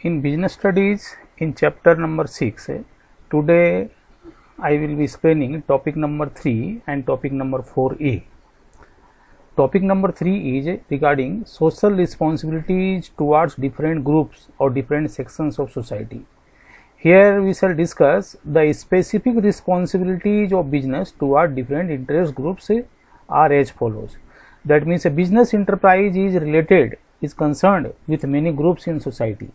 In business studies, in chapter number 6, today I will be explaining topic number 3 and topic number 4a. Topic number 3 is regarding social responsibilities towards different groups or different sections of society. Here we shall discuss the specific responsibilities of business toward different interest groups are as follows. That means a business enterprise is concerned with many groups in society.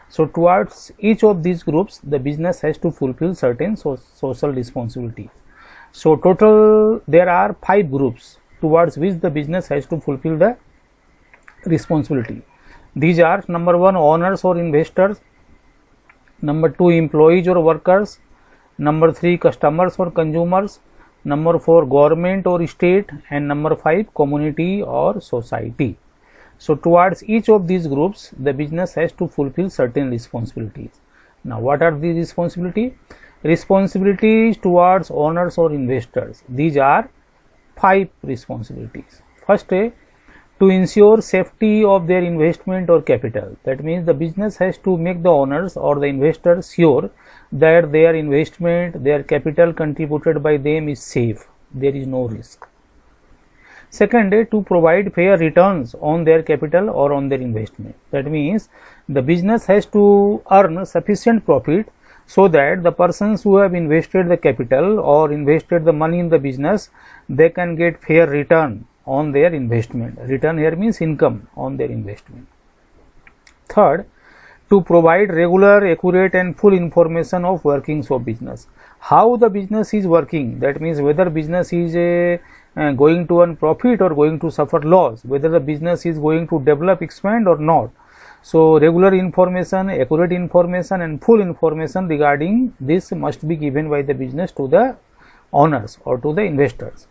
So towards each of these groups, the business has to fulfill certain social responsibilities. So total there are 5 groups towards which the business has to fulfill the responsibility. These are: number 1, owners or investors; number 2, employees or workers; number 3, customers or consumers; number 4, government or state; and number 5, community or society. So towards each of these groups, the business has to fulfill certain responsibilities. Now what are these responsibilities? Responsibilities towards owners or investors. These are 5 responsibilities. First, to ensure safety of their investment or capital. That means the business has to make the owners or the investors sure that their investment, their capital contributed by them is safe. There is no risk. Second, to provide fair returns on their capital or on their investment. That means the business has to earn sufficient profit so that the persons who have invested the capital or invested the money in the business, they can get fair return on their investment. Return here means income on their investment. Third, to provide regular, accurate and full information of workings of business. How the business is working, that means whether business is going to earn profit or going to suffer loss, whether the business is going to develop, expand or not. So regular information, accurate information and full information regarding this must be given by the business to the owners or to the investors.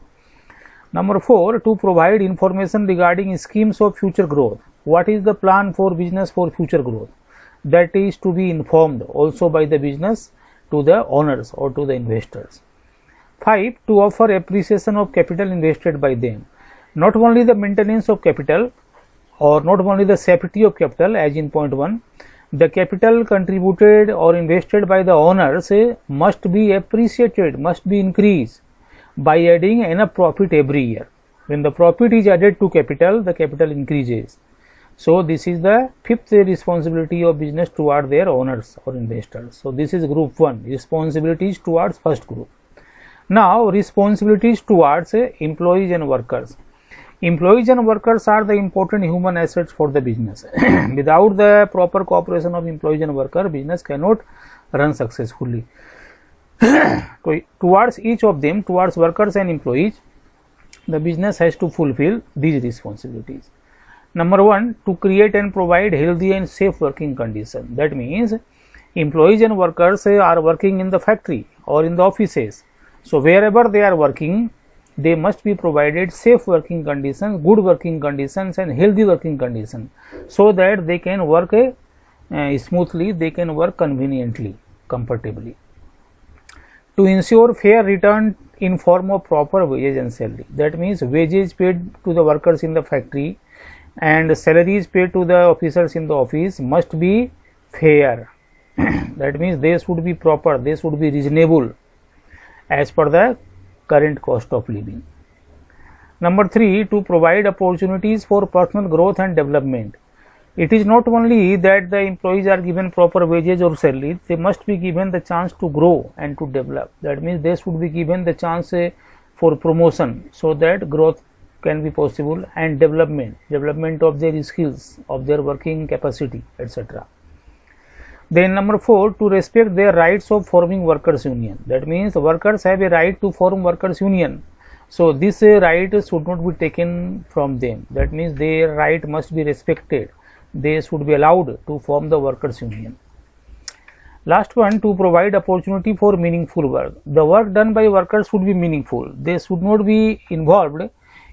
Number 4, to provide information regarding schemes of future growth. What is the plan for business for future growth? That is to be informed also by the business to the owners or to the investors. 5, to offer appreciation of capital invested by them. Not only the maintenance of capital or not only the safety of capital, as in point 1, the capital contributed or invested by the owners must be appreciated, must be increased by adding enough profit every year. When the profit is added to capital, the capital increases. So this is the 5th responsibility of business toward their owners or investors. So this is group 1, responsibilities towards first group. Now responsibilities towards employees and workers. Employees and workers are the important human assets for the business. Without the proper cooperation of employees and workers, business cannot run successfully. Towards each of them, towards workers and employees, the business has to fulfill these responsibilities. Number 1, to create and provide healthy and safe working conditions. That means employees and workers are working in the factory or in the offices. So wherever they are working, they must be provided safe working conditions, good working conditions and healthy working conditions, so that they can work smoothly, they can work conveniently, comfortably. To ensure fair return in form of proper wages and salary. That means wages paid to the workers in the factory and salaries paid to the officers in the office must be fair. That means they should be proper, they should be reasonable as per the current cost of living. Number 3, to provide opportunities for personal growth and development. It is not only that the employees are given proper wages or salary, they must be given the chance to grow and to develop. That means they should be given the chance for promotion so that growth can be possible and development of their skills, of their working capacity, etc. Then number 4, to respect their rights of forming workers union. That means the workers have a right to form workers union. So this right should not be taken from them. That means their right must be respected. They should be allowed to form the workers union. Last one, to provide opportunity for meaningful work. The work done by workers should be meaningful. They should not be involved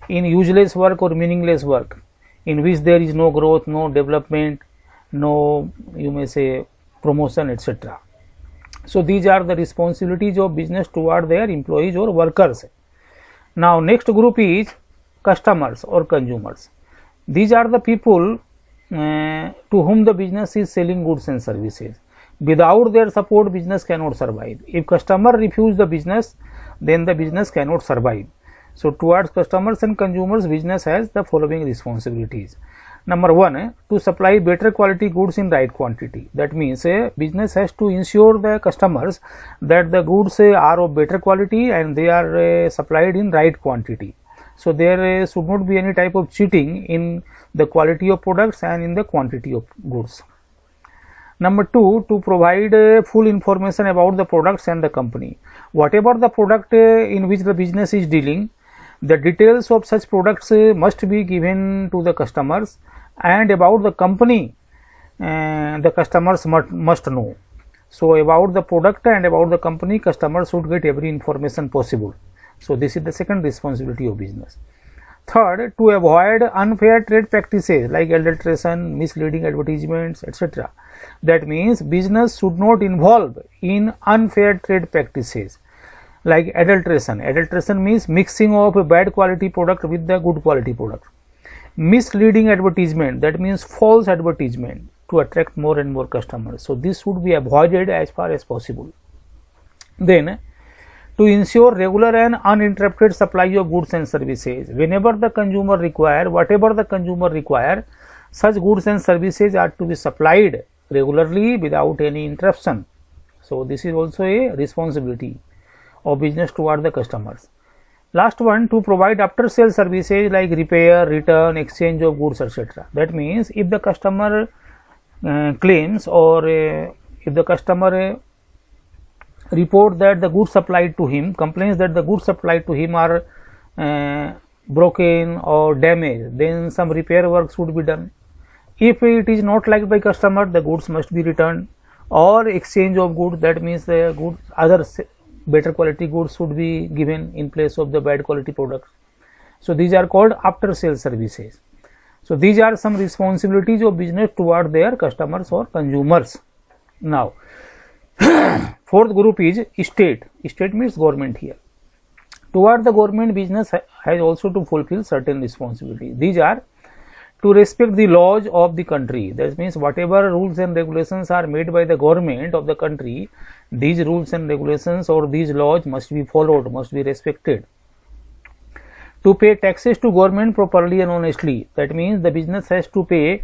in useless work or meaningless work in which there is no growth, no development, no, you may say, promotion, etc. So these are the responsibilities of business toward their employees or workers. Now next group is customers or consumers. These are the people to whom the business is selling goods and services. Without their support, business cannot survive. If customer refuse the business, then the business cannot survive. So towards customers and consumers, business has the following responsibilities. Number one, to supply better quality goods in right quantity. That means business has to ensure the customers that the goods are of better quality and they are supplied in right quantity. So there should not be any type of cheating in the quality of products and in the quantity of goods. Number two, to provide full information about the products and the company. Whatever the product in which the business is dealing, the details of such products must be given to the customers, and about the company the customers must know. So about the product and about the company, customers should get every information possible. So this is the second responsibility of business. Third, to avoid unfair trade practices like adulteration, misleading advertisements, etc. That means business should not involve in unfair trade practices like adulteration. Adulteration means mixing of a bad quality product with the good quality product. Misleading advertisement, that means false advertisement to attract more and more customers. So this should be avoided as far as possible. Then, to ensure regular and uninterrupted supply of goods and services. Whenever the consumer require, whatever the consumer require, such goods and services are to be supplied regularly without any interruption. So this is also a responsibility of business toward the customers. Last one, to provide after sale services like repair, return, exchange of goods, etc. That means if the customer claims or if the customer report that the goods supplied to him, complains that the goods supplied to him are broken or damaged, then some repair work should be done. If it is not liked by customer, the goods must be returned, or exchange of goods, that means the goods, other better quality goods should be given in place of the bad quality products. So these are called after sale services. So these are some responsibilities of business toward their customers or consumers. Now fourth group is state. State means government here. Toward the government, business has also to fulfill certain responsibilities. These are to respect the laws of the country. That means whatever rules and regulations are made by the government of the country, these rules and regulations or these laws must be followed, must be respected. To pay taxes to government properly and honestly. That means the business has to pay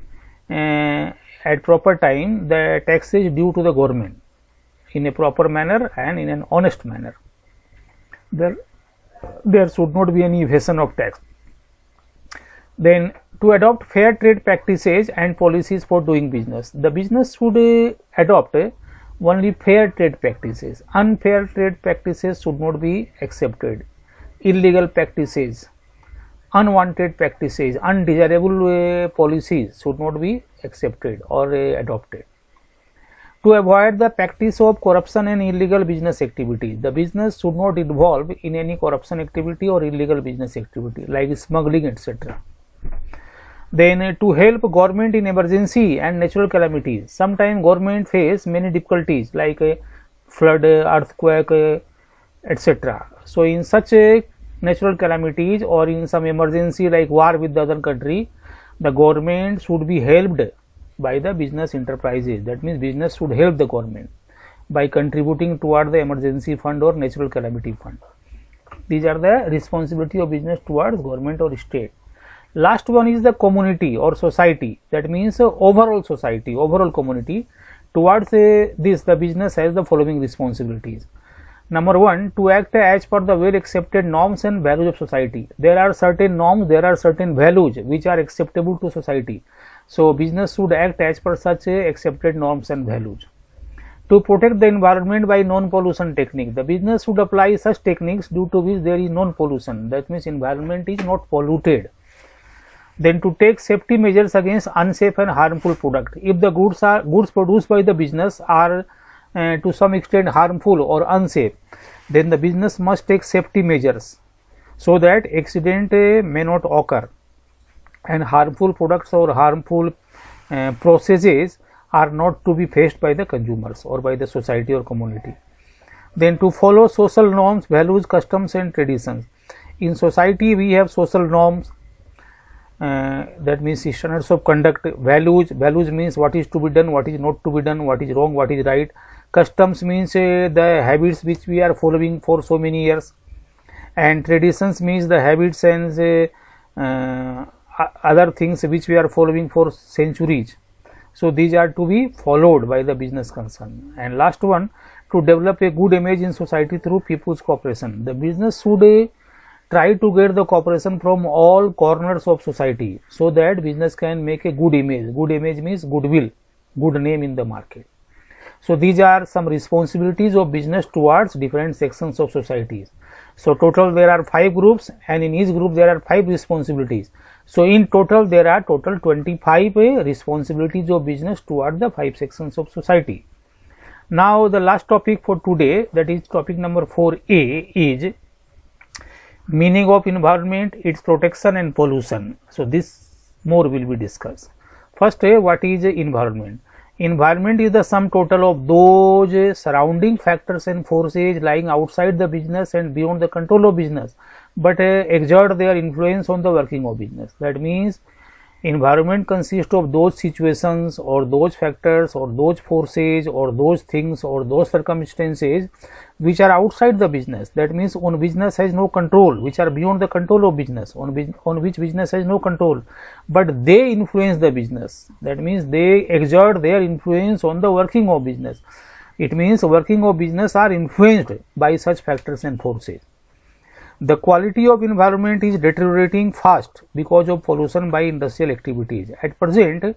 at proper time the taxes due to the government in a proper manner and in an honest manner. There should not be any evasion of tax. Then to adopt fair trade practices and policies for doing business. The business should adopt only fair trade practices. Unfair trade practices should not be accepted. Illegal practices, unwanted practices, undesirable policies should not be accepted or adopted. To avoid the practice of corruption and illegal business activity. The business should not involve in any corruption activity or illegal business activity like smuggling, etc. Then to help government in emergency and natural calamities. Sometimes government face many difficulties like flood, earthquake, etc. So in such natural calamities or in some emergency like war with the other country, the government should be helped by the business enterprises. That means business should help the government by contributing toward the emergency fund or natural calamity fund. These are the responsibility of business towards government or state. Last one is the community or society. That means overall society, overall community. Towards this, the business has the following responsibilities. Number one, to act as per the well accepted norms and values of society. There are certain norms, there are certain values which are acceptable to society. So business should act as per such accepted norms and values. To protect the environment by non-pollution technique. The business should apply such techniques due to which there is non-pollution. That means environment is not polluted. Then to take safety measures against unsafe and harmful product. If the goods produced by the business are to some extent harmful or unsafe, then the business must take safety measures so that accident may not occur and harmful products or harmful processes are not to be faced by the consumers or by the society or community. Then to follow social norms, values, customs and traditions. In society we have social norms that means standards of conduct. Values means what is to be done, what is not to be done, what is wrong, what is right. Customs means the habits which we are following for so many years, and traditions means the habits and other things which we are following for centuries. So these are to be followed by the business concern. And last one, to develop a good image in society through people's cooperation. The business should try to get the cooperation from all corners of society, so that business can make a good image. Good image means goodwill, good name in the market. So these are some responsibilities of business towards different sections of societies. So total there are 5 groups, and in each group there are 5 responsibilities. So in total there are total 25 responsibilities of business toward the 5 sections of society. Now the last topic for today, that is topic number 4a, is meaning of environment, its protection and pollution. So this more will be discussed. First, what is environment? Environment is the sum total of those surrounding factors and forces lying outside the business and beyond the control of business, but exert their influence on the working of business. That means environment consists of those situations or those factors or those forces or those things or those circumstances which are outside the business. That means on business has no control, which are beyond the control of business, on which business has no control, but they influence the business. That means they exert their influence on the working of business. It means working of business are influenced by such factors and forces. The quality of environment is deteriorating fast because of pollution by industrial activities. At present,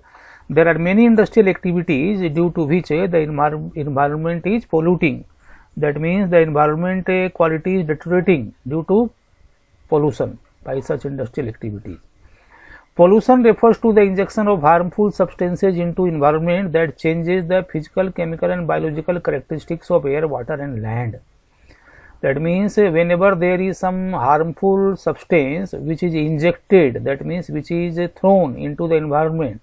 there are many industrial activities due to which the environment is polluting. That means the environment quality is deteriorating due to pollution by such industrial activities. Pollution refers to the injection of harmful substances into environment that changes the physical, chemical and biological characteristics of air, water and land. That means whenever there is some harmful substance which is injected, that means which is thrown into the environment,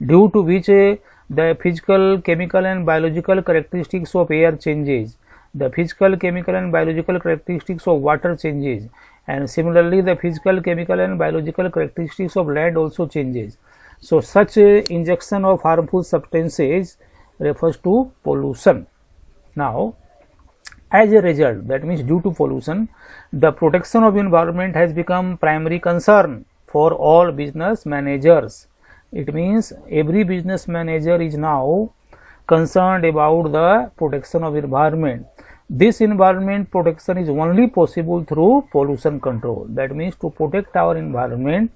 due to which the physical, chemical and biological characteristics of air changes, the physical, chemical and biological characteristics of water changes, and similarly the physical, chemical and biological characteristics of land also changes. So such injection of harmful substances refers to pollution. Now, as a result, that means due to pollution, the protection of environment has become primary concern for all business managers. It means every business manager is now concerned about the protection of environment. This environment protection is only possible through pollution control. That means to protect our environment,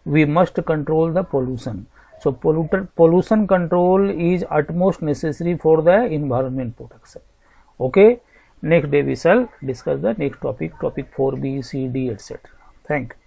we must control the pollution. So pollution control is utmost necessary for the environment protection. Okay. Next day we shall discuss the next topic, topic 4b, c, d, etc. Thank you.